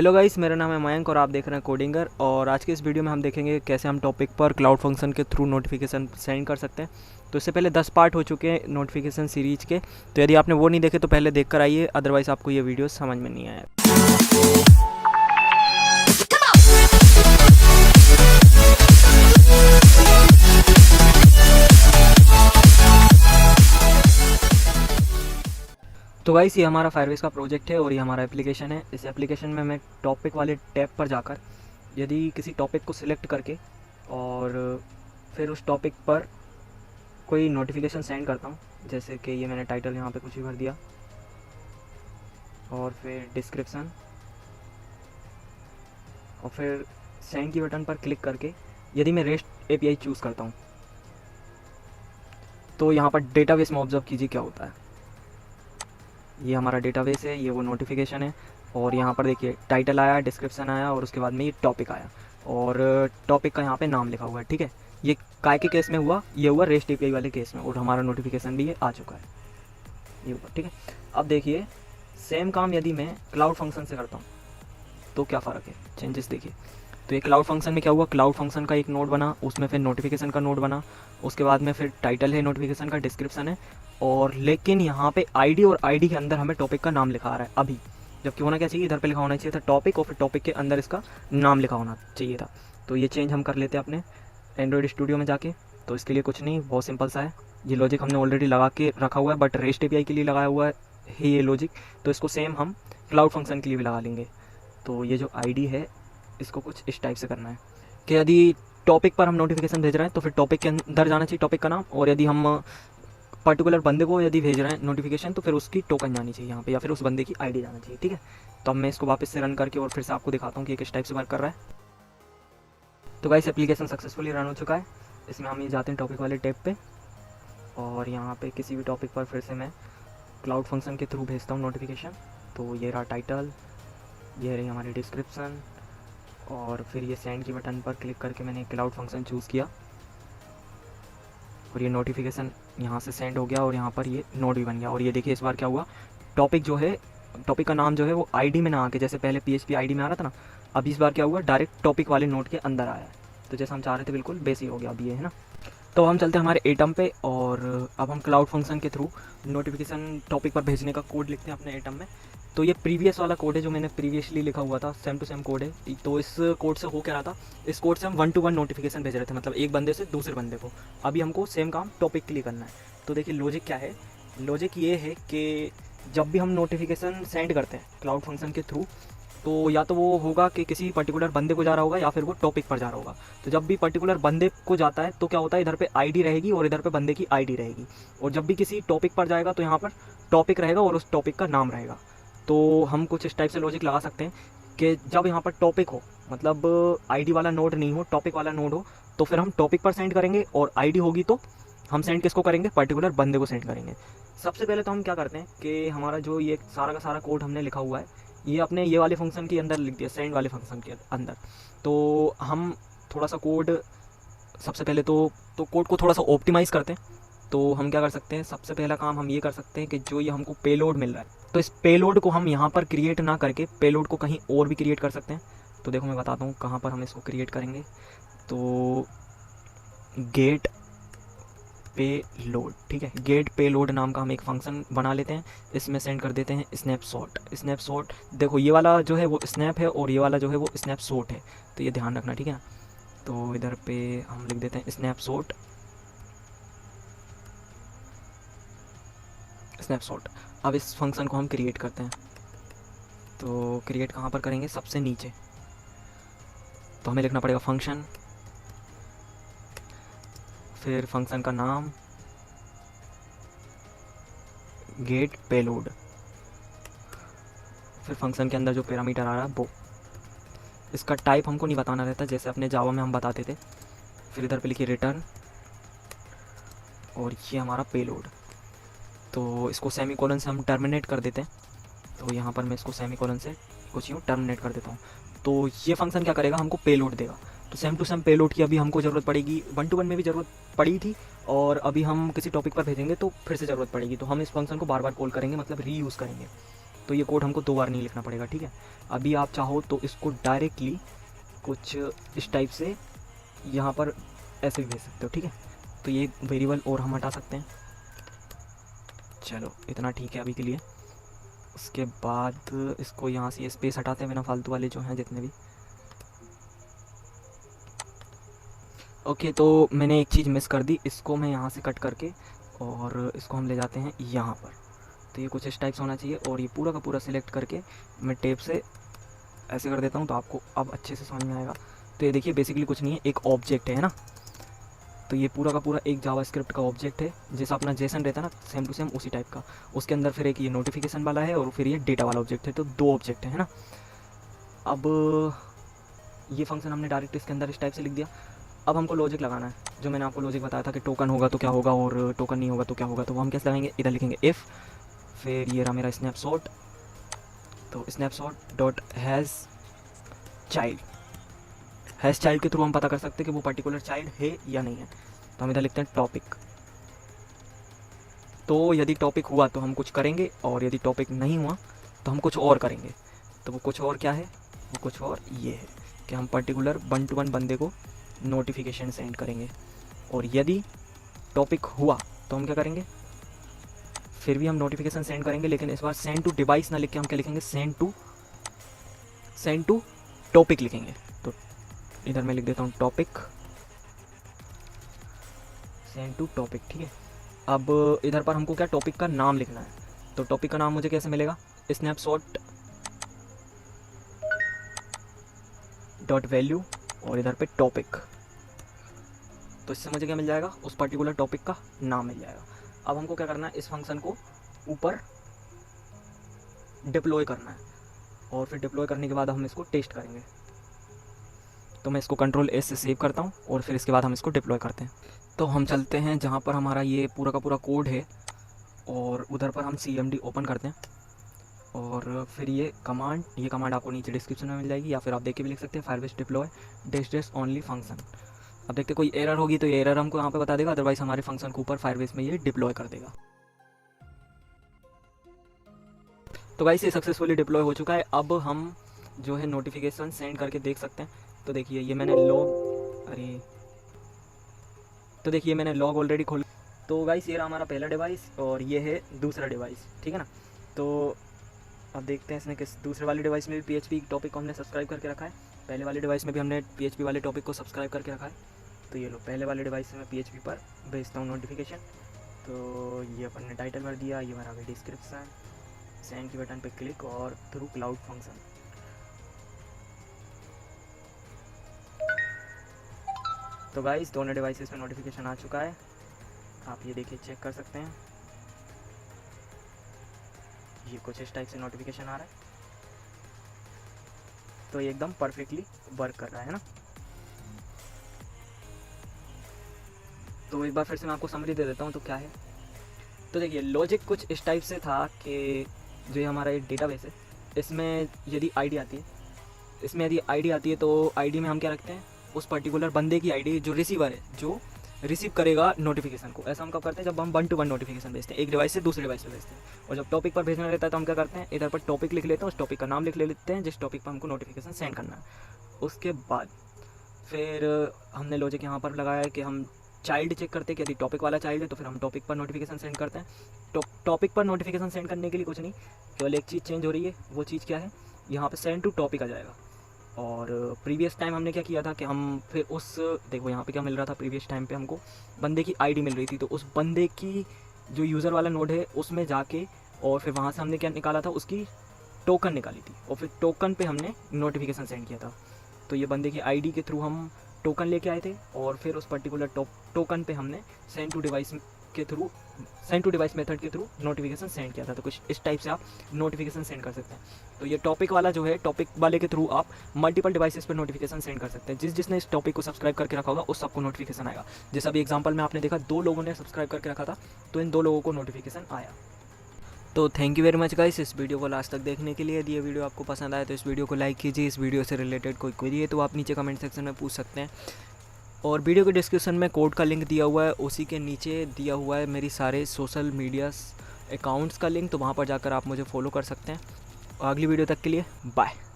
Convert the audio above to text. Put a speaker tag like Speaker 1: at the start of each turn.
Speaker 1: Hello guys, मेरा नाम है मयंक और आप देख रहे हैं कोडिंगर। और आज के इस वीडियो में हम देखेंगे कैसे हम टॉपिक पर क्लाउड फंक्शन के थ्रू नोटिफिकेशन सेंड कर सकते हैं। तो इससे पहले 10 पार्ट हो चुके हैं नोटिफिकेशन सीरीज के, तो यदि आपने वो नहीं देखे तो पहले देख कर आइए, अदरवाइज़ आपको ये वीडियो समझ में नहीं आया। तो गाइस, ये हमारा फायरबेस का प्रोजेक्ट है और ये हमारा एप्लीकेशन है। इस एप्लीकेशन में मैं टॉपिक वाले टैब पर जाकर यदि किसी टॉपिक को सिलेक्ट करके और फिर उस टॉपिक पर कोई नोटिफिकेशन सेंड करता हूँ, जैसे कि ये मैंने टाइटल यहाँ पे कुछ भी भर दिया और फिर डिस्क्रिप्शन, और फिर सेंड की बटन पर क्लिक करके यदि मैं रेस्ट एपीआई चूज़ करता हूँ तो यहाँ पर डेटाबेस में ऑब्जर्व कीजिए क्या होता है। ये हमारा डेटाबेस है, ये वो नोटिफिकेशन है और यहाँ पर देखिए टाइटल आया, डिस्क्रिप्शन आया और उसके बाद में ये टॉपिक आया और टॉपिक का यहाँ पे नाम लिखा हुआ है। ठीक है, ये काय के केस में हुआ, ये हुआ रेस्ट एपीआई वाले केस में और हमारा नोटिफिकेशन भी ये आ चुका है ये ऊपर। ठीक है, अब देखिए सेम काम यदि मैं क्लाउड फंक्शन से करता हूँ तो क्या फ़र्क है, चेंजेस देखिए। तो ये क्लाउड फंक्शन में क्या हुआ, क्लाउड फंक्शन का एक नोड बना, उसमें फिर नोटिफिकेशन का नोड बना, उसके बाद में फिर टाइटल है, नोटिफिकेशन का डिस्क्रिप्शन है, और लेकिन यहाँ पे आईडी और आईडी के अंदर हमें टॉपिक का नाम लिखा आ रहा है अभी, जबकि होना क्या चाहिए, इधर पे लिखा होना चाहिए था टॉपिक और फिर टॉपिक के अंदर इसका नाम लिखा होना चाहिए था। तो ये चेंज हम कर लेते हैं अपने एंड्रॉयड स्टूडियो में जाके। तो इसके लिए कुछ नहीं, बहुत सिंपल सा है, ये लॉजिक हमने ऑलरेडी लगा के रखा हुआ है, बट रेस्ट एपीआई के लिए लगाया हुआ है ये लॉजिक, तो इसको सेम हम क्लाउड फंक्शन के लिए भी लगा लेंगे। तो ये जो आईडी है इसको कुछ इस टाइप से करना है कि यदि टॉपिक पर हम नोटिफिकेशन भेज रहे हैं तो फिर टॉपिक के अंदर जाना चाहिए टॉपिक का नाम, और यदि हम पर्टिकुलर बंदे को यदि भेज रहे हैं नोटिफिकेशन तो फिर उसकी टोकन जानी चाहिए यहाँ पे, या फिर उस बंदे की आईडी जाना चाहिए। ठीक है, तो अब मैं इसको वापस से रन करके और फिर से आपको दिखाता हूँ कि किस टाइप से वर्क कर रहा है। तो गाइस, एप्लीकेशन सक्सेसफुली रन हो चुका है। इसमें हम ये जाते हैं टॉपिक वाले टैब पे और यहाँ पे किसी भी टॉपिक पर फिर से मैं क्लाउड फंक्शन के थ्रू भेजता हूँ नोटिफिकेशन। तो ये रहा टाइटल, ये रही हमारी डिस्क्रिप्शन, और फिर ये सेंड की बटन पर क्लिक करके मैंने क्लाउड फंक्शन चूज़ किया और ये नोटिफिकेशन यहाँ से सेंड हो गया और यहाँ पर ये नोट भी बन गया। और ये देखिए इस बार क्या हुआ, टॉपिक जो है, टॉपिक का नाम जो है वो आईडी में ना आके, जैसे पहले PHP आईडी में आ रहा था ना, अब इस बार क्या हुआ, डायरेक्ट टॉपिक वाले नोट के अंदर आया है। तो जैसा हम चाह रहे थे बिल्कुल बेस ही हो गया अब ये, है ना। तो हम चलते हैं हमारे एटम पे और अब हम क्लाउड फंक्शन के थ्रू नोटिफिकेशन टॉपिक पर भेजने का कोड लिखते हैं अपने एटम में। तो ये प्रीवियस वाला कोड है जो मैंने प्रीवियसली लिखा हुआ था, सेम टू सेम कोड है। तो इस कोड से हो क्या रहा था, इस कोड से हम 1 to 1 नोटिफिकेशन भेज रहे थे, मतलब एक बंदे से दूसरे बंदे को। अभी हमको सेम काम टॉपिक के लिए करना है। तो देखिए लॉजिक क्या है, लॉजिक ये है कि जब भी हम नोटिफिकेशन सेंड करते हैं क्लाउड फंक्शन के थ्रू, तो या तो वो होगा कि किसी पर्टिकुलर बंदे को जा रहा होगा या फिर वो टॉपिक पर जा रहा होगा। तो जब भी पर्टिकुलर बंदे को जाता है तो क्या होता है, इधर पे आईडी रहेगी और इधर पे बंदे की आईडी रहेगी, और जब भी किसी टॉपिक पर जाएगा तो यहाँ पर टॉपिक रहेगा और उस टॉपिक का नाम रहेगा। तो हम कुछ इस टाइप से लॉजिक लगा सकते हैं कि जब यहाँ पर टॉपिक हो, मतलब आईडी वाला नोड नहीं हो, टॉपिक वाला नोड हो, तो फिर हम टॉपिक पर सेंड करेंगे, और आईडी होगी तो हम सेंड किसको करेंगे, पर्टिकुलर बंदे को सेंड करेंगे। सबसे पहले तो हम क्या करते हैं कि हमारा जो ये सारा का सारा कोड हमने लिखा हुआ है ये अपने ये वाले फंक्शन के अंदर लिख दिया, सेंड वाले फंक्शन के अंदर। तो हम थोड़ा सा कोड सबसे पहले तो कोड को थोड़ा सा ऑप्टिमाइज़ करते हैं। तो हम क्या कर सकते हैं, सबसे पहला काम हम ये कर सकते हैं कि जो ये हमको पेलोड मिल रहा है, तो इस पेलोड को हम यहाँ पर क्रिएट ना करके पेलोड को कहीं और भी क्रिएट कर सकते हैं। तो देखो मैं बताता हूँ कहाँ पर हम इसको क्रिएट करेंगे। तो गेट पेलोड, ठीक है, गेट पेलोड नाम का हम एक फंक्शन बना लेते हैं, इसमें सेंड कर देते हैं स्नैपशॉट। स्नैपशॉट देखो ये वाला जो है वो स्नैप है और ये वाला जो है वो स्नैपशॉट है, तो ये ध्यान रखना, ठीक है। तो इधर पे हम लिख देते हैं स्नैपशॉट, स्नैपशॉट। अब इस फंक्शन को हम क्रिएट करते हैं। तो क्रिएट कहाँ पर करेंगे, सबसे नीचे। तो हमें लिखना पड़ेगा फंक्शन, फिर फंक्शन का नाम गेट पेलोड, फिर फंक्शन के अंदर जो पैरामीटर आ रहा है वो, इसका टाइप हमको नहीं बताना रहता जैसे अपने जावा में हम बताते थे। फिर इधर पे लिखिए रिटर्न, और ये हमारा पेलोड। तो इसको सेमीकोलन से हम टर्मिनेट कर देते हैं। तो यहाँ पर मैं इसको सेमीकोलन से कुछ यूँ टर्मिनेट कर देता हूँ। तो ये फंक्शन क्या करेगा, हमको पेलोड देगा। तो सेम टू सेम पेलोड की अभी हमको ज़रूरत पड़ेगी, 1 to 1 में भी ज़रूरत पड़ी थी, और अभी हम किसी टॉपिक पर भेजेंगे तो फिर से ज़रूरत पड़ेगी। तो हम इस फंक्शन को बार बार कॉल करेंगे, मतलब रीयूज़ करेंगे। तो ये कोड हमको 2 बार नहीं लिखना पड़ेगा, ठीक है। अभी आप चाहो तो इसको डायरेक्टली कुछ इस टाइप से यहाँ पर ऐसे भी भेज सकते हो, ठीक है। तो ये वेरिएबल और हम हटा सकते हैं। चलो इतना ठीक है अभी के लिए। उसके बाद इसको यहाँ से ये स्पेस हटाते हैं बिना फालतू वाले जो हैं जितने भी। ओके, तो मैंने एक चीज़ मिस कर दी, इसको मैं यहाँ से कट करके और इसको हम ले जाते हैं यहाँ पर। तो ये कुछ इस टाइप से होना चाहिए और ये पूरा का पूरा सिलेक्ट करके मैं टेप से ऐसे कर देता हूँ, तो आपको अब अच्छे से समझ में आएगा। तो ये देखिए बेसिकली कुछ नहीं है, एक ऑब्जेक्ट है ना। तो ये पूरा का पूरा एक जावास्क्रिप्ट का ऑब्जेक्ट है, जैसा अपना जेसन रहता है ना, सेम टू सेम उसी टाइप का। उसके अंदर फिर एक ये नोटिफिकेशन वाला है और फिर ये डेटा वाला ऑब्जेक्ट है, तो 2 ऑब्जेक्ट है ना। अब ये फंक्शन हमने डायरेक्ट इसके अंदर इस टाइप से लिख दिया। अब हमको लॉजिक लगाना है, जो मैंने आपको लॉजिक बताया था कि टोकन होगा तो क्या होगा और टोकन नहीं होगा तो क्या होगा। तो वो हम कैसे लगाएंगे, इधर लिखेंगे इफ़, फिर ये रहा मेरा स्नैपशॉट, तो स्नैपशॉट डॉट हैज़ चाइल्ड के थ्रू हम पता कर सकते हैं कि वो पर्टिकुलर चाइल्ड है या नहीं है। तो हम इधर लिखते हैं टॉपिक। तो यदि टॉपिक हुआ तो हम कुछ करेंगे और यदि टॉपिक नहीं हुआ तो हम कुछ और करेंगे। तो वो कुछ और क्या है, वो कुछ और ये है कि हम पर्टिकुलर 1 to 1 बंदे को नोटिफिकेशन सेंड करेंगे। और यदि टॉपिक हुआ तो हम क्या करेंगे, फिर भी हम नोटिफिकेशन सेंड करेंगे, लेकिन इस बार सेंड टू डिवाइस ना लिख के हम क्या लिखेंगे, सेंड टू टॉपिक लिखेंगे। तो इधर मैं लिख देता हूँ टॉपिक, सेंड टू टॉपिक, ठीक है। अब इधर पर हमको क्या टॉपिक का नाम लिखना है। तो टॉपिक का नाम मुझे कैसे मिलेगा, स्नैपशॉट डॉट वैल्यू और इधर पे टॉपिक। तो इससे मुझे क्या मिल जाएगा, उस पर्टिकुलर टॉपिक का नाम मिल जाएगा। अब हमको क्या करना है, इस फंक्शन को ऊपर डिप्लॉय करना है और फिर डिप्लॉय करने के बाद हम इसको टेस्ट करेंगे। तो मैं इसको Ctrl+S से सेव करता हूँ और फिर इसके बाद हम इसको डिप्लॉय करते हैं। तो हम चलते हैं जहाँ पर हमारा ये पूरा का पूरा कोड है और उधर पर हम CMD ओपन करते हैं और फिर ये कमांड आपको नीचे डिस्क्रिप्शन में मिल जाएगी, या फिर आप देख के भी लिख सकते हैं, Firebase deploy dash only function. अब देखते कोई एरर होगी तो ये एरर हमको यहाँ पे बता देगा, अदरवाइज हमारे फंक्शन के ऊपर फायरबेस में ये डिप्लॉय कर देगा। तो गाइस ये सक्सेसफुली डिप्लॉय हो चुका है। अब हम जो है नोटिफिकेशन सेंड करके देख सकते हैं। तो देखिए ये मैंने लॉग ऑलरेडी खोल। तो गाइस ये रहा हमारा पहला डिवाइस और ये है दूसरा डिवाइस, ठीक है ना। तो अब देखते हैं इसने किस दूसरे वाले डिवाइस में भी PHP टॉपिक को हमने सब्सक्राइब करके रखा है, पहले वाले डिवाइस में भी हमने PHP वाले टॉपिक को सब्सक्राइब करके रखा है। तो ये लो पहले वाले डिवाइस से मैं PHP पर भेजता हूँ नोटिफिकेशन। तो ये अपन ने टाइटल भर दिया, ये मेरा डिस्क्रिप्शन, सेंड के बटन पे क्लिक और थ्रू क्लाउड फंक्शन। तो गाइस दोनों डिवाइसेस में नोटिफिकेशन आ चुका है, आप ये देखिए चेक कर सकते हैं। ये कुछ इस टाइप से नोटिफिकेशन आ रहा है। तो ये एकदम परफेक्टली वर्क कर रहा है ना। तो एक बार फिर से मैं आपको समरी दे देता हूँ तो क्या है। तो देखिए लॉजिक कुछ इस टाइप से था कि जो ये हमारा एक डेटाबेस है, इसमें यदि आईडी आती है तो आईडी में हम क्या रखते हैं, उस पर्टिकुलर बंदे की आईडी जो रिसीवर है, जो रिसीव करेगा नोटिफिकेशन को। ऐसा हम कब करते हैं, जब हम 1 to 1 नोटिफिकेशन भेजते हैं, एक डिवाइस से दूसरे डिवाइस पे भेजते हैं। और जब टॉपिक पर भेजना रहता है तो हम क्या करते हैं, इधर पर टॉपिक लिख लेते हैं, उस टॉपिक का नाम लिख लेते हैं जिस टॉपिक पर हमको नोटिफिकेशन सेंड करना है। उसके बाद फिर हमने लॉजिक यहाँ पर लगाया है कि हम चाइल्ड चेक करते हैं कि यदि टॉपिक वाला चाइल्ड है तो फिर हम टॉपिक पर नोटिफिकेशन सेंड करते हैं। टॉपिक पर नोटिफिकेशन सेंड करने के लिए कुछ नहीं, केवल एक चीज़ चेंज हो रही है। वो चीज़ क्या है, यहाँ पे सेंड टू टॉपिक आ जाएगा। और प्रीवियस टाइम हमने क्या किया था कि हम फिर उस देखो यहाँ पे क्या मिल रहा था, प्रीवियस टाइम पे हमको बंदे की आईडी मिल रही थी। तो उस बंदे की जो यूज़र वाला नोड है उसमें जाके और फिर वहाँ से हमने क्या निकाला था, उसकी टोकन निकाली थी और फिर टोकन पे हमने नोटिफिकेशन सेंड किया था। तो ये बंदे की आईडी के थ्रू हम टोकन लेके आए थे और फिर उस पर्टिकुलर टोकन पे हमने सेंड टू डिवाइस मेथड के थ्रू नोटिफिकेशन सेंड किया था। तो कुछ इस टाइप से आप नोटिफिकेशन सेंड कर सकते हैं। तो ये टॉपिक वाला जो है, टॉपिक वाले के थ्रू आप मल्टीपल डिवाइसेस पर नोटिफिकेशन सेंड कर सकते हैं। जिसने इस टॉपिक को सब्सक्राइब करके रखा होगा उस सबको नोटिफिकेशन आएगा। जैसा अभी एग्जांपल में आपने देखा 2 लोगों ने सब्सक्राइब करके रखा था, तो इन 2 लोगों को नोटिफिकेशन आया। तो thank you very much guys इस वीडियो को लास्ट तक देखने के लिए। यदि ये वीडियो आपको पसंद आए तो इस वीडियो को लाइक कीजिए। इस वीडियो से रिलेटेड कोई क्वेरी है तो आप नीचे कमेंट सेक्शन में पूछ सकते हैं। और वीडियो के डिस्क्रिप्शन में कोड का लिंक दिया हुआ है, उसी के नीचे दिया हुआ है मेरी सारे सोशल मीडियाज़ अकाउंट्स का लिंक, तो वहाँ पर जाकर आप मुझे फॉलो कर सकते हैं। अगली वीडियो तक के लिए बाय।